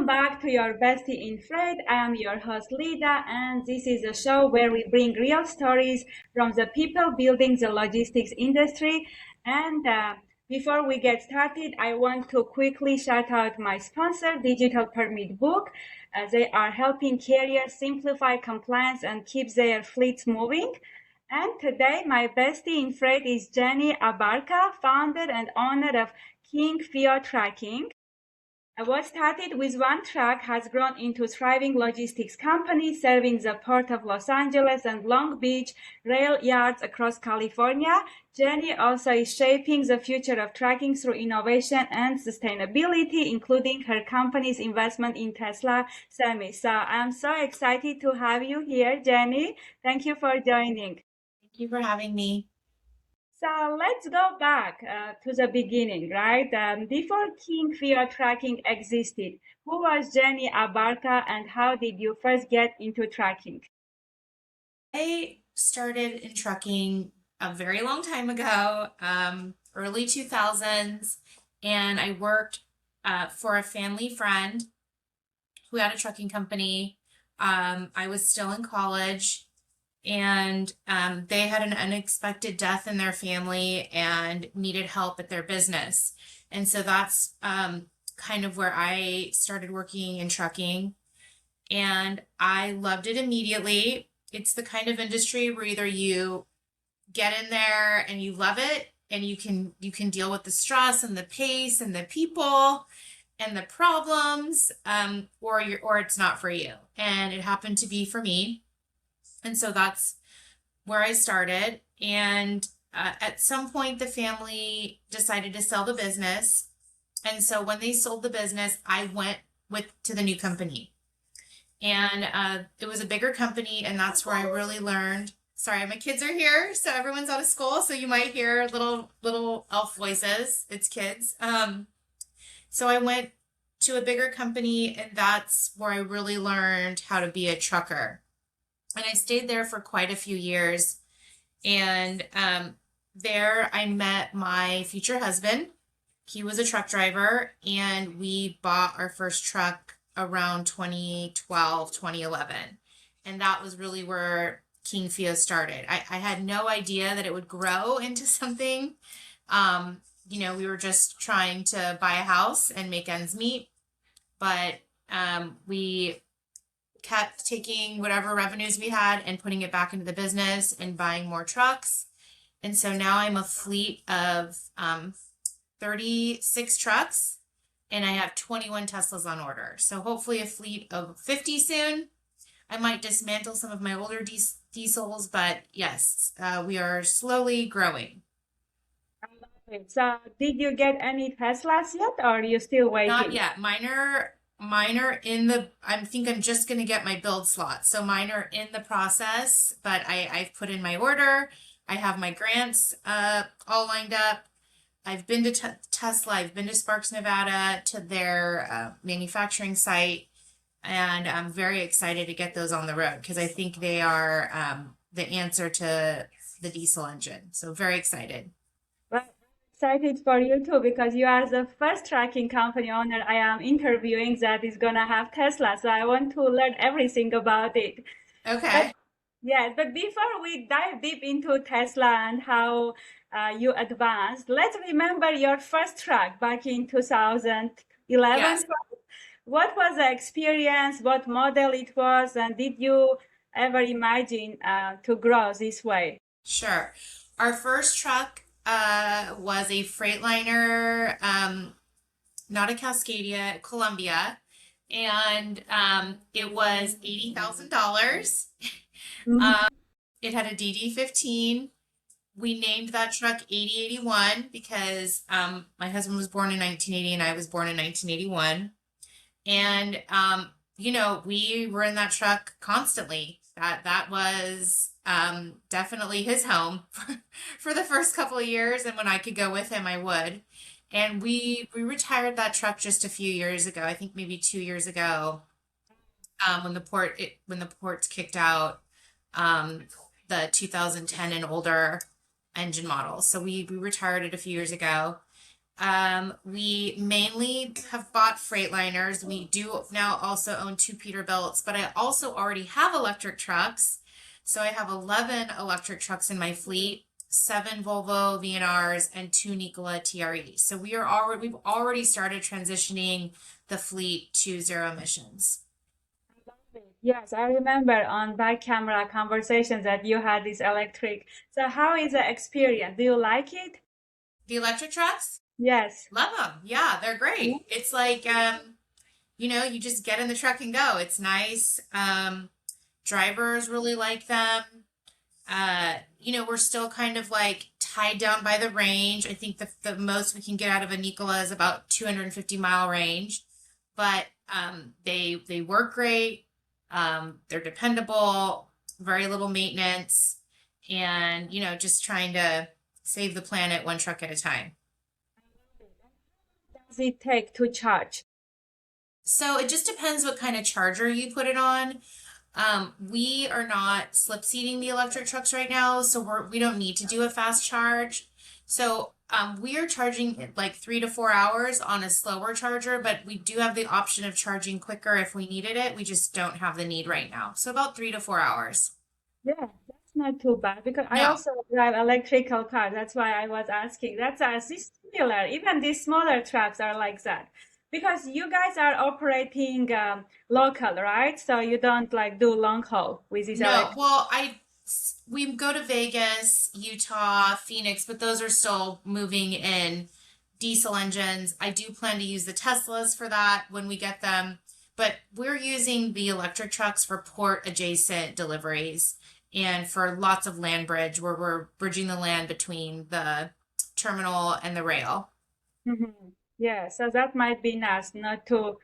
Welcome back to your Bestie in Freight. I am your host Lida, and this is a show where we bring real stories from the people building the logistics industry. And before we get started, I want to quickly shout out my sponsor, Digital Permit Book. They are helping carriers simplify compliance and keep their fleets moving. And today, my bestie in freight is Jennie Abarca, founder and owner of King Feo Tracking. What started with one truck has grown into a thriving logistics company serving the Port of Los Angeles and Long Beach rail yards across California. Jennie also is shaping the future of trucking through innovation and sustainability, including her company's investment in Tesla Semi. So I'm so excited to have you here, Jennie. Thank you for joining. Thank you for having me. So let's go back to the beginning, right? Before King Feo Tracking existed, who was Jennie Abarca and how did you first get into tracking? I started in trucking a very long time ago, early 2000s, and I worked for a family friend who had a trucking company. I was still in college, and they had an unexpected death in their family and needed help at their business. And so that's kind of where I started working in trucking, and I loved it immediately. It's the kind of industry where either you get in there and you love it and you can deal with the stress and the pace and the people and the problems, or it's not for you. And it happened to be for me. And so that's where I started. And at some point, the family decided to sell the business. And so when they sold the business, I went to the new company. And it was a bigger company, and that's where I really learned. Sorry, my kids are here, so everyone's out of school, so you might hear little elf voices. It's kids. So I went to a bigger company, and that's where I really learned how to be a trucker. And I stayed there for quite a few years. And there I met my future husband. He was a truck driver, and we bought our first truck around 2012, 2011. And that was really where King Feo started. I had no idea that it would grow into something. We were just trying to buy a house and make ends meet. But we kept taking whatever revenues we had and putting it back into the business and buying more trucks. And so now I'm a fleet of 36 trucks, and I have 21 Teslas on order. So hopefully a fleet of 50 soon. I might dismantle some of my older diesels, but yes, we are slowly growing. So did you get any Teslas yet, or are you still waiting? Not yet. Mine are in I think I'm just going to get my build slot. So mine are in the process, but I've put in my order. I have my grants all lined up. I've been to Tesla. I've been to Sparks, Nevada, to their manufacturing site. And I'm very excited to get those on the road because I think they are the answer to the diesel engine. So very excited. Well, I'm excited for you too because you are the first tracking company owner I am interviewing that is gonna have Tesla. So I want to learn everything about it. Okay. Yes, but before we dive deep into Tesla and how you advanced, let's remember your first truck back in 2011. Yes. What was the experience? What model it was? And did you ever imagine to grow this way? Sure. Our first truck was a Freightliner, not a Cascadia, Columbia, and it was $80,000. It had a DD15. We named that truck 8081 because my husband was born in 1980 and I was born in 1981. And we were in that truck constantly. That was definitely his home for the first couple of years, and when I could go with him, I would. And we retired that truck just a few years ago. I think maybe 2 years ago, when the ports kicked out the 2010 and older engine models. So we retired it a few years ago. We mainly have bought Freightliners. We do now also own two Peterbilts, but I also already have electric trucks. So I have 11 electric trucks in my fleet, seven Volvo VNRs and two Nikola TREs. So we've already started transitioning the fleet to zero emissions. Yes, I remember on back camera conversations that you had this electric. So how is the experience? Do you like it? The electric trucks, Yes. love them. Yeah, they're great. It's like you just get in the truck and go. It's nice. Drivers really like them. We're still kind of like tied down by the range. I think the most we can get out of a Nikola is about 250-mile range, but they work great. They're dependable, very little maintenance, and just trying to save the planet one truck at a time. Does it take to charge? So it just depends what kind of charger you put it on. We are not slip seating the electric trucks right now, so we don't need to do a fast charge. So we are charging it like 3 to 4 hours on a slower charger, but we do have the option of charging quicker if we needed it. We just don't have the need right now. So about 3 to 4 hours. Yeah, that's not too bad because I No, also drive electrical car. That's why I was asking. That's it's similar. Even these smaller trucks are like that. Because you guys are operating local, right? So you don't like do long haul with this no. electric. Well, we go to Vegas, Utah, Phoenix, but those are still moving in diesel engines. I do plan to use the Teslas for that when we get them, but we're using the electric trucks for port adjacent deliveries and for lots of land bridge where we're bridging the land between the terminal and the rail. Mhm. Yeah, so that might be nice not to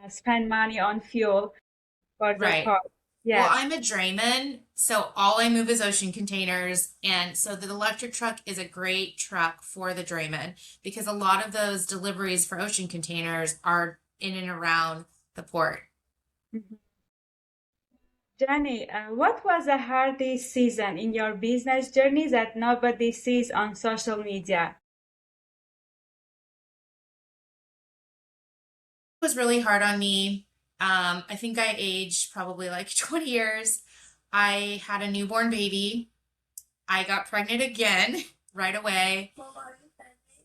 spend money on fuel for the Right. car. Well, Yes. I'm a drayman, so all I move is ocean containers. And so the electric truck is a great truck for the drayman because a lot of those deliveries for ocean containers are in and around the port. Mhm. Jenny, what was the hardest season in your business journey that nobody sees on social media? It was really hard on me. I think I aged probably like 20 years. I had a newborn baby. I got pregnant again right away.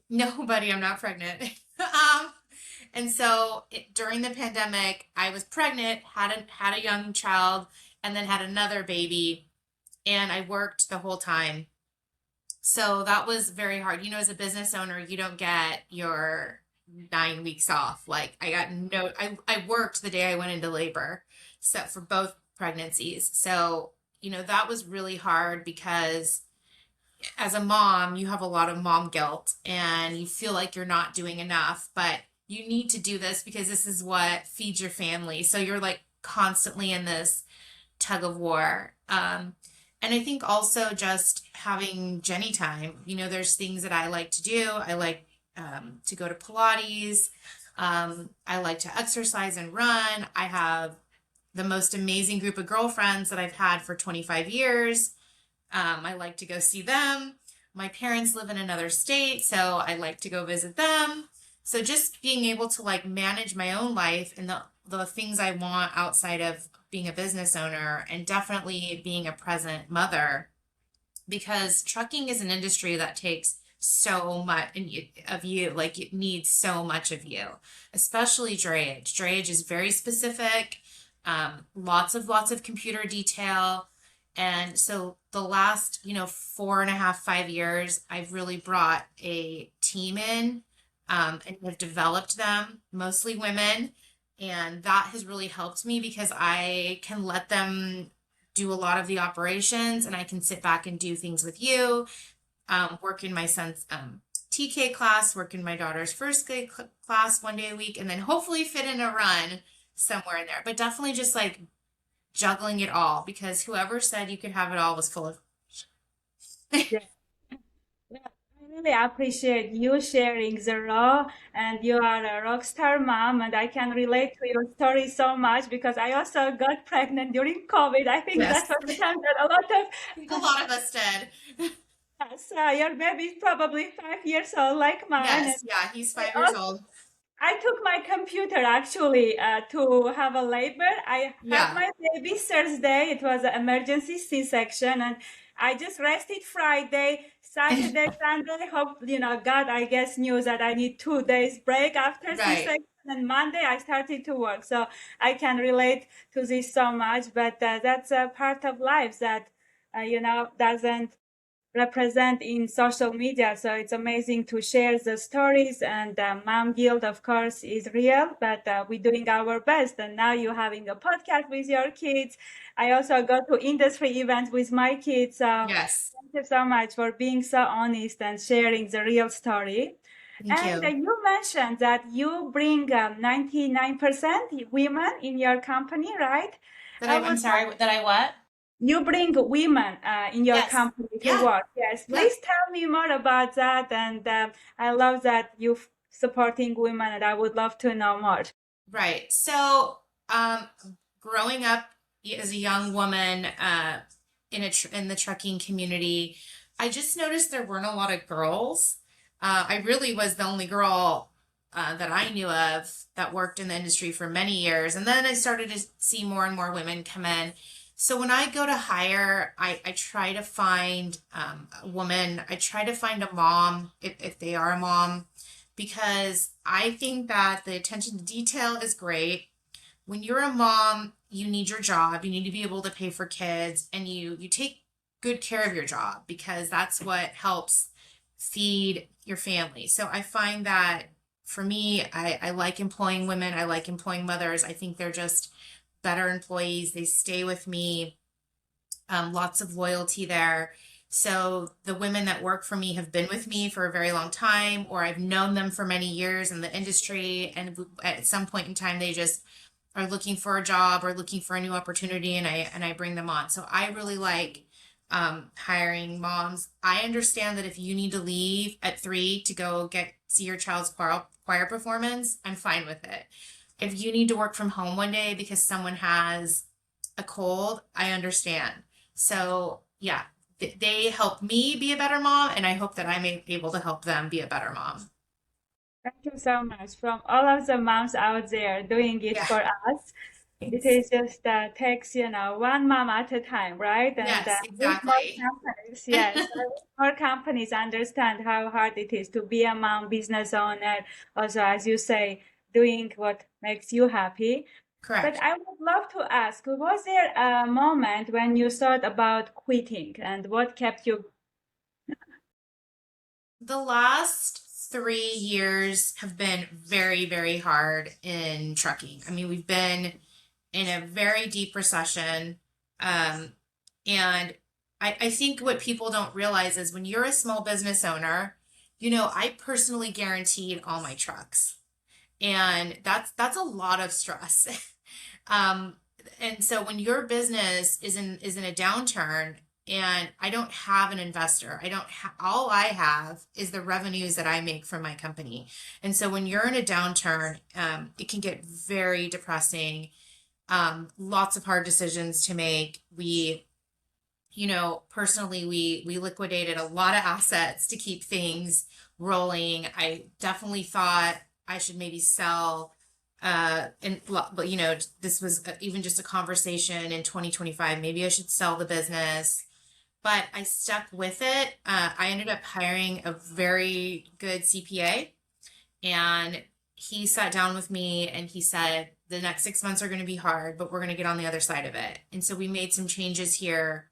Nobody, I'm not pregnant. And so during the pandemic, I was pregnant, had a young child, and then had another baby, and I worked the whole time. So that was very hard. As a business owner, you don't get your 9 weeks off. Like I worked the day I went into labor, so for both pregnancies. So, that was really hard because as a mom, you have a lot of mom guilt and you feel like you're not doing enough, but you need to do this because this is what feeds your family. So you're like constantly in this tug of war. And I think also just having Jenny time, there's things that I like to do. I like to go to Pilates. I like to exercise and run. I have the most amazing group of girlfriends that I've had for 25 years. I like to go see them. My parents live in another state, so I like to go visit them. So just being able to like manage my own life and the things I want outside of being a business owner and definitely being a present mother because trucking is an industry that takes so much of you, like it needs so much of you, especially drayage. Drayage is very specific, lots of computer detail. And so the last, 4.5, 5 years, I've really brought a team in, and have developed them, mostly women. And that has really helped me because I can let them do a lot of the operations and I can sit back and do things with you, work in my son's TK class, work in my daughter's first grade class one day a week, and then hopefully fit in a run somewhere in there. But definitely just like juggling it all because whoever said you could have it all was full of. Yeah. Yeah, I really appreciate you sharing the raw, and you are a rock star mom, and I can relate to your story so much because I also got pregnant during COVID. I think that Yes, was the time that a lot I think a lot of us did. Yes, your baby is probably 5 years old, like mine. And Yes, yeah, he's I 5 years also old. I took my computer actually to have a labor. I had Yeah, my baby Thursday. It was an emergency C-section, and I just rested Friday, Saturday, Sunday. Hope God, I guess, knew that I need 2 days break after right. C-section, and Monday I started to work. So I can relate to this so much. But that's a part of life that doesn't represent in social media. So it's amazing to share the stories. And Mom Guild, of course, is real, but we're doing our best. And now you're having a podcast with your kids. I also go to industry events with my kids. So Yes, thank you so much for being so honest and sharing the real story. thank And you. you mentioned that you bring 99% women in your company, right? I I'm would sorry, that I what? You bring women in your Yes. company to Yeah, work. Yes, yeah. please tell me more about that. And I love that you supporting women, and I would love to know more. Right. So, growing up as a young woman, in the trucking community, I just noticed there weren't a lot of girls. I really was the only girl that I knew of that worked in the industry for many years, and then I started to see more and more women come in. So when I go to hire, I try to find a woman. I try to find a mom if they are a mom because I think that the attention to detail is great. When you're a mom, you need your job. You need to be able to pay for kids and you take good care of your job because that's what helps feed your family. So I find that for me, I like employing women. I like employing mothers. I think they're just better employees. They stay with me, lots of loyalty there. So the women that work for me have been with me for a very long time, or I've known them for many years in the industry. And at some point in time, they just are looking for a job or looking for a new opportunity, and I bring them on. So I really like hiring moms. I understand that if you need to leave at 3 to go get see your child's choir performance, I'm fine with it. If you need to work from home one day because someone has a cold, I understand. So yeah, they help me be a better mom, and I hope that I'm able to help them be a better mom. Thank you so much from all of the moms out there doing it Yeah, for us. It thanks. is just takes one mom at a time, right? And Yes, with more exactly. companies, yes, more companies understand how hard it is to be a mom, business owner. Also, as you say, doing what makes you happy. But Correct. I would love to ask, was there a moment when you thought about quitting and what kept you? The last 3 years have been very, very hard in trucking. I mean, we've been in a very deep recession. Um, and I think what people don't realize is when you're a small business owner, I personally guaranteed all my trucks. And that's a lot of stress. um, and so when your business is in a downturn and I don't have an investor, all I have is the revenues that I make from my company. And so when you're in a downturn, it can get very depressing. Lots of hard decisions to make. Personally, we liquidated a lot of assets to keep things rolling. I definitely thought I should maybe sell. But this was even just a conversation in 2025. Maybe I should sell the business, but I stuck with it. I ended up hiring a very good CPA, and he sat down with me and he said, the next 6 months are going to be hard, but we're going to get on the other side of it. And so we made some changes here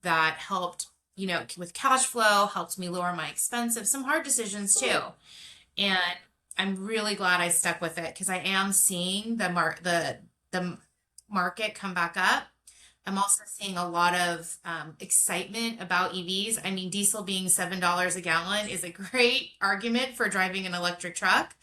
that helped, with cash flow, helped me lower my expenses, some hard decisions too. And I'm really glad I stuck with it because I am seeing the market come back up. I'm also seeing a lot of excitement about EVs. I mean, diesel being $7 a gallon is a great argument for driving an electric truck.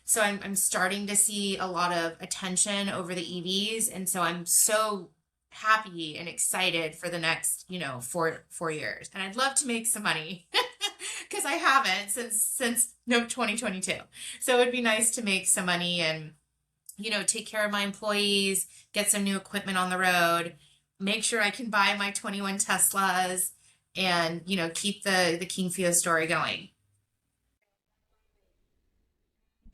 So I'm starting to see a lot of attention over the EVs, and so I'm so happy and excited for the next, 4 years. And I'd love to make some money because I haven't since no 2022. So it would be nice to make some money and take care of my employees, get some new equipment on the road, make sure I can buy my 21 Teslas, and, keep the King Feo story going.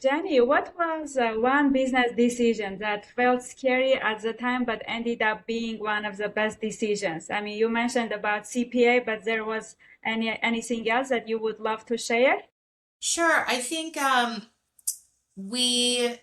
Jenny, what was one business decision that felt scary at the time but ended up being one of the best decisions? I mean, you mentioned about CPA, but there was anything else that you would love to share? Sure. I think we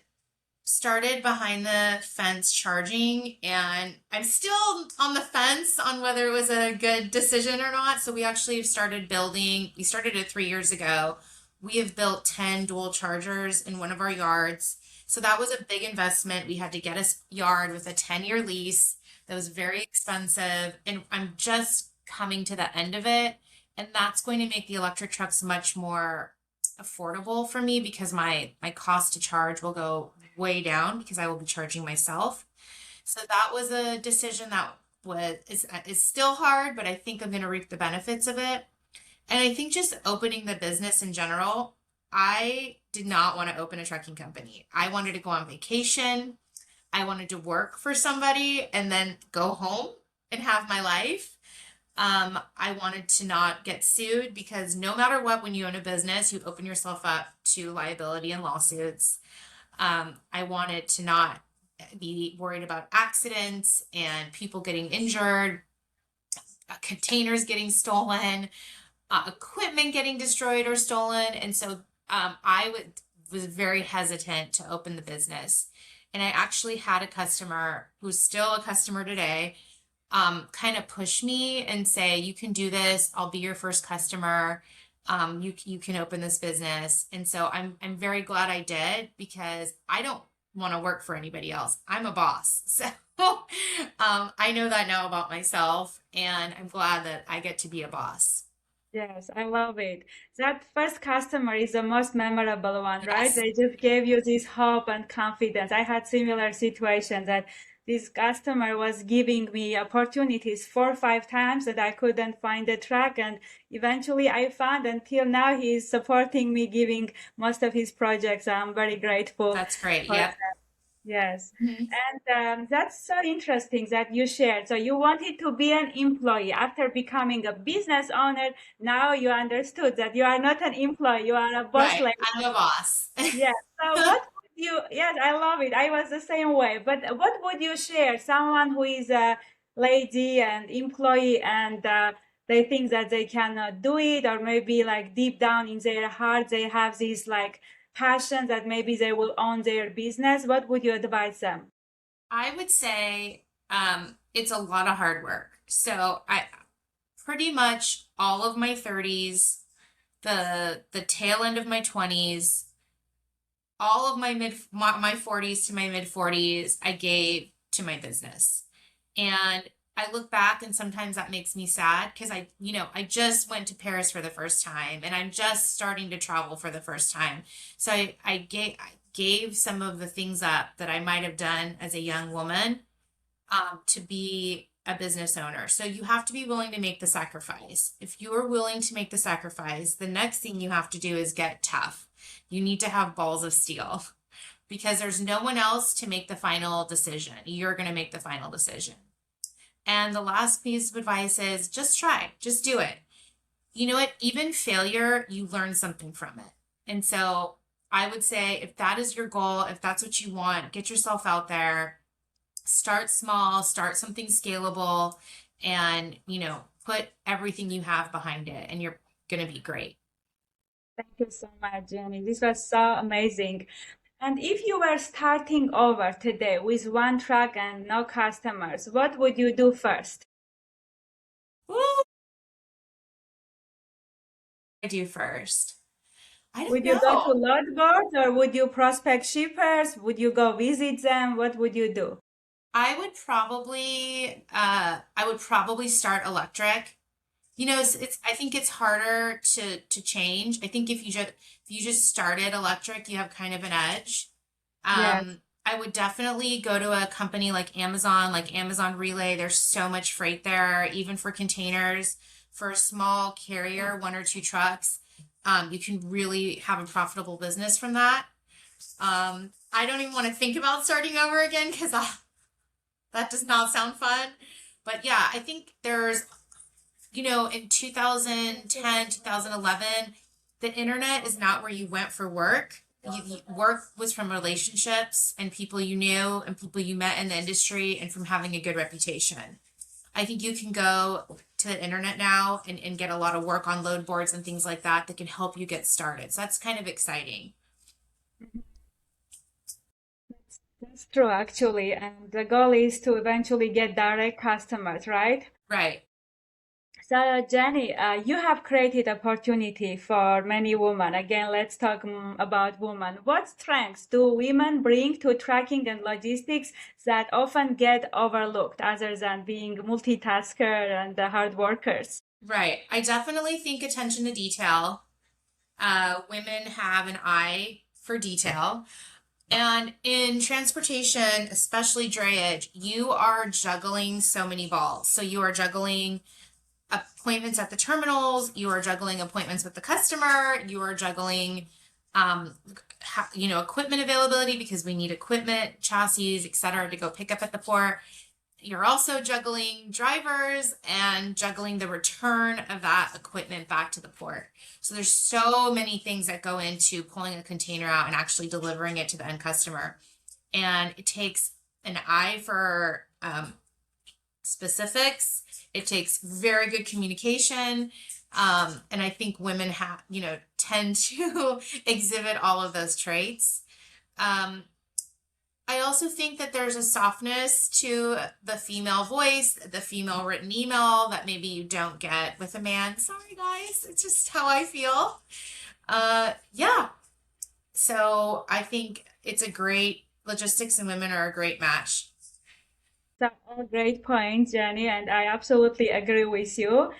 started behind the fence charging, and I'm still on the fence on whether it was a good decision or not. So we actually started building, we started it 3 years ago. We have built 10 dual chargers in one of our yards. So that was a big investment. We had to get a yard with a 10-year lease. That was very expensive. And I'm just coming to the end of it. And that's going to make the electric trucks much more affordable for me because my cost to charge will go way down because I will be charging myself. So that was a decision that is still hard, but I think I'm going to reap the benefits of it. And I think just opening the business in general, I did not want to open a trucking company. I wanted to go on vacation. I wanted to work for somebody and then go home and have my life. I wanted to not get sued because no matter what, when you own a business, you open yourself up to liability and lawsuits. I wanted to not be worried about accidents and people getting injured, containers getting stolen, equipment getting destroyed or stolen. And so was very hesitant to open the business. And I actually had a customer who's still a customer today kind of push me and say, you can do this. I'll be your first customer. You can open this business. And so I'm very glad I did because I don't want to work for anybody else. I'm a boss. So I know that now about myself, and I'm glad that I get to be a boss. Yes, I love it. That first customer is the most memorable one, right? Yes, They just gave you this hope and confidence. I had similar situations that this customer was giving me opportunities 4 or 5 times that I couldn't find a truck, and eventually I found. Until now, he is supporting me, giving most of his projects. I'm very grateful that's great. for Yep. that. Yes. Mhm. And that's so interesting that you shared. So you wanted to be an employee after becoming a business owner. Now you understood that you are not an employee, you are a boss Right. lady. I'm a boss. Yes. So what would you, yes, I love it. I was the same way. But what would you share? Someone who is a lady and employee and they think that they cannot do it, or maybe like deep down in their heart, they have this like passion that maybe they will own their business. What would you advise them? I would say it's a lot of hard work. So I pretty much all of my 30s, the tail end of my 20s, all of my 40s to my mid 40s, I gave to my business. And I look back and sometimes that makes me sad because I just went to Paris for the first time and I'm just starting to travel for the first time. So I gave some of the things up that I might have done as a young woman to be a business owner. So you have to be willing to make the sacrifice. If you are willing to make the sacrifice, the next thing you have to do is get tough. You need to have balls of steel because there's no one else to make the final decision. You're going to make the final decision. And the last piece of advice is just try, just do it. You know what? Even failure, you learn something from it. And so I would say if that is your goal, if that's what you want, get yourself out there, start small, start something scalable, and, put everything you have behind it, and you're going to be great. Thank you so much, Jenny. This was so amazing. And if you were starting over today with one truck and no customers, what would you do first? What do I do first? I don't Would you go to know. load boards or would you prospect shippers? Would you go visit them? What would you do? I would probably start electric. I think it's harder to change. I think if you just started electric, you have kind of an edge. Yes. I would definitely go to a company like Amazon Relay. There's so much freight there, even for containers. For a small carrier, one or two trucks, you can really have a profitable business from that. I don't even want to think about starting over again because that does not sound fun. But yeah, I think there's In 2010, 2011, the internet is not where you went for work. Work was from relationships and people you knew and people you met in the industry and from having a good reputation. I think you can go to the internet now and get a lot of work on load boards and things like that can help you get started. So that's kind of exciting. That's true, actually. And the goal is to eventually get direct customers, right? Right. So, Jenny, you have created opportunity for many women. Again, let's talk about women. What strengths do women bring to tracking and logistics that often get overlooked, other than being multitasker and hard workers? Right. I definitely think attention to detail. Women have an eye for detail. And in transportation, especially drayage, you are juggling so many balls. So you are juggling appointments at the terminals, you are juggling appointments with the customer, you are juggling equipment availability because we need equipment, chassis, etc. to go pick up at the port. You're also juggling drivers and juggling the return of that equipment back to the port. So there's so many things that go into pulling a container out and actually delivering it to the end customer. And it takes an eye for specifics. It takes very good communication. And I think women tend to exhibit all of those traits. I also think that there's a softness to the female voice, the female written email that maybe you don't get with a man. Sorry, guys. It's just how I feel. Yeah. So I think logistics and women are a great match. Some all great points, Jenny, and I absolutely agree with you.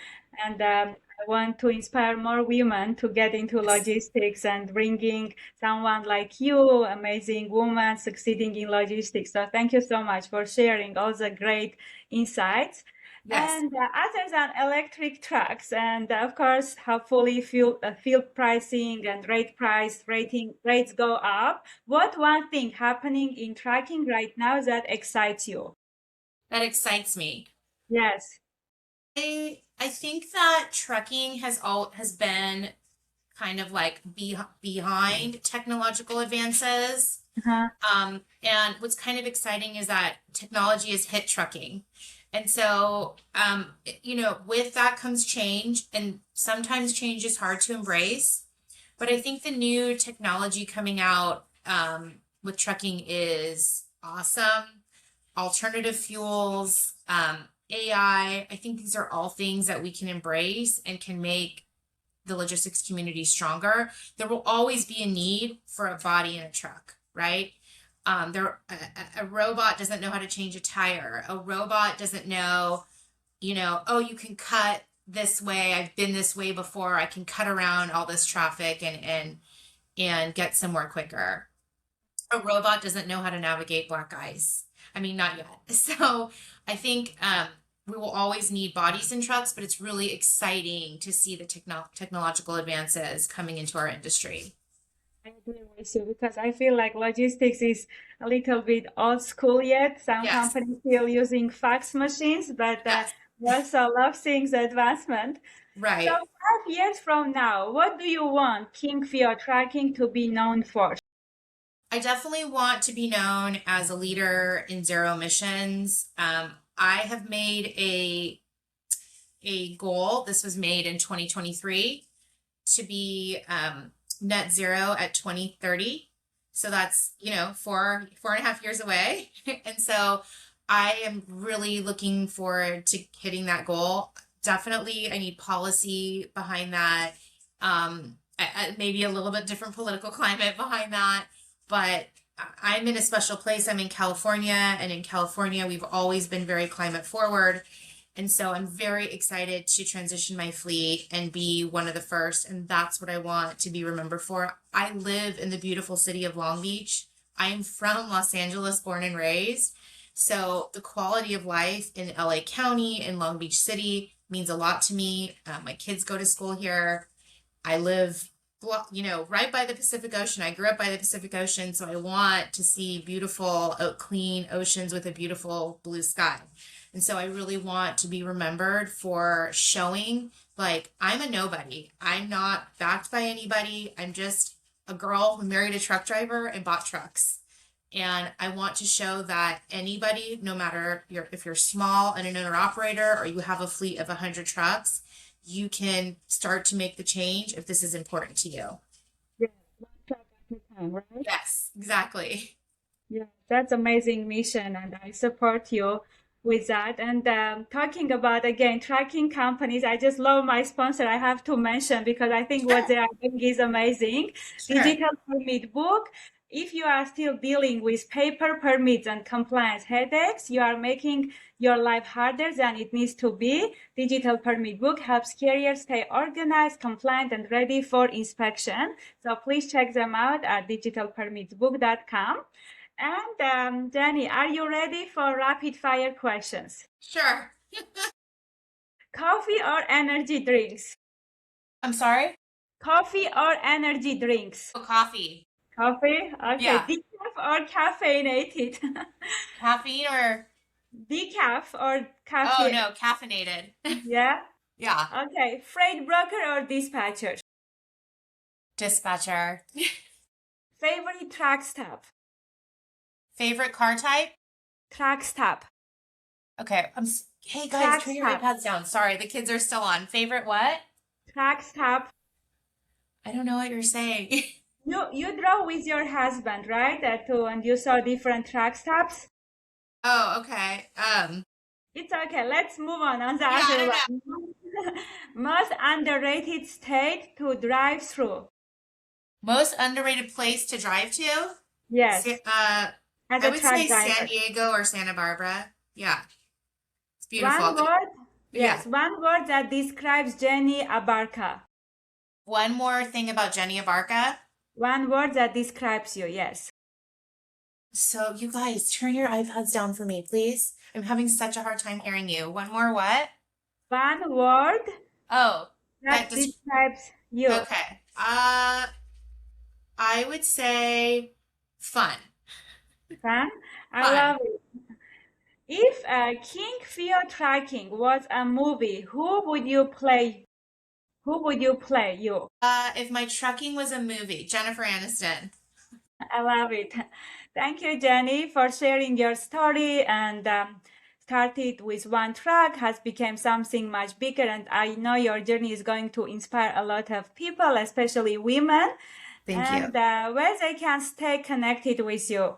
And I want to inspire more women to get into logistics and bringing someone like you, amazing woman, succeeding in logistics. So thank you so much for sharing all the great insights. Yes. And other than electric trucks, and of course, hopefully field pricing and rates go up. What one thing happening in tracking right now that excites you? That excites me. Yes. I think that trucking has been kind of like behind technological advances. Uh-huh. And what's kind of exciting is that technology has hit trucking. And so, with that comes change, and sometimes change is hard to embrace. But I think the new technology coming out with trucking is awesome. Alternative fuels, AI, I think these are all things that we can embrace and can make the logistics community stronger. There will always be a need for a body in a truck, right? A robot doesn't know how to change a tire. A robot doesn't know, oh, you can cut this way. I've been this way before. I can cut around all this traffic and get somewhere quicker. A robot doesn't know how to navigate black ice. I mean, not yet. So I think we will always need bodies in trucks, but it's really exciting to see the technological advances coming into our industry. I agree with you because I feel like logistics is a little bit old school yet. Some Yes, companies still using fax machines, but yes, we also love seeing the advancement. So right. 5 years from now, what do you want King Feo Tracking to be known for? I definitely want to be known as a leader in zero emissions. I have made a goal. This was made in 2023 to be net zero at 2030. So that's, 4.5 years away. And so I am really looking forward to hitting that goal. Definitely, I need policy behind that. Maybe a little bit different political climate behind that. But I'm in a special place. I'm in California, and in California, we've always been very climate forward. And so I'm very excited to transition my fleet and be one of the first. And that's what I want to be remembered for. I live in the beautiful city of Long Beach. I am from Los Angeles, born and raised. So the quality of life in LA County and Long Beach City means a lot to me. My kids go to school here. I live right by the Pacific Ocean. I grew up by the Pacific Ocean, so I want to see beautiful, clean oceans with a beautiful blue sky. And so I really want to be remembered for showing, like, I'm a nobody. I'm not backed by anybody. I'm just a girl who married a truck driver and bought trucks. And I want to show that anybody, no matter if you're small and an owner operator or you have a fleet of 100 trucks, you can start to make the change if this is important to you. Yeah, one truck at a time, right? Yes, exactly. Yeah, that's amazing mission, and I support you with that. And talking about again tracking companies, I just love my sponsor. I have to mention because I think what Sure, they are doing is amazing. sure. Digital permit book. If you are still dealing with paper permits and compliance headaches, you are making your life harder than it needs to be. Digital permit book helps carriers stay organized, compliant, and ready for inspection. So please check them out at digitalpermitsbook.com. And Jenny, are you ready for rapid fire questions? Sure. Coffee or energy drinks? I'm sorry? Coffee or energy drinks? Oh, coffee. Coffee? Okay. Yeah. Decaf or caffeinated? Caffeine or, Decaf or oh caffeine? no, caffeinated. Yeah. Yeah. Okay. Freight broker or dispatcher? Dispatcher. Favorite track stop? Favorite car type? Track stop. Okay. Hey guys, Track turn your stop. iPads down. Sorry, the kids are still on. Favorite what? Track stop. I don't know what you're saying. You drove with your husband, right? And you saw different track stops. Oh, okay. It's okay. Let's move on the Yeah, I other don't know. one. Most underrated state to drive through. Most underrated place to drive to? Yes, as I a would truck say San driver. Diego or Santa Barbara. Yeah, it's One beautiful. word, Yeah. yes, one word that describes Jennie Abarca. One more thing about Jennie Abarca. One word that describes you, yes. So you guys, turn your iPads down for me, please. I'm having such a hard time hearing you. One more what? One word Oh, that describes you. okay. I would say fun. Fun. I Fun. love it. If King Feo Tracking was a movie, who would you play? Who would you play? You. If my trucking was a movie, Jennifer Aniston. I love it. Thank you, Jenny, for sharing your story and started with one track, has become something much bigger. And I know your journey is going to inspire a lot of people, especially women, Thank you. and where they can stay connected with you.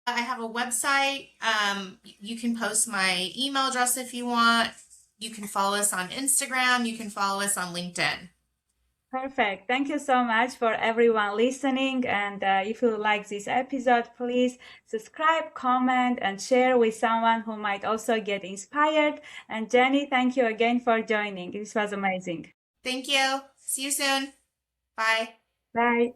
I have a website. You can post my email address if you want. You can follow us on Instagram. You can follow us on LinkedIn. Perfect. Thank you so much for everyone listening. And if you like this episode, please subscribe, comment, and share with someone who might also get inspired. And Jenny, thank you again for joining. This was amazing. Thank you. See you soon. Bye. Bye.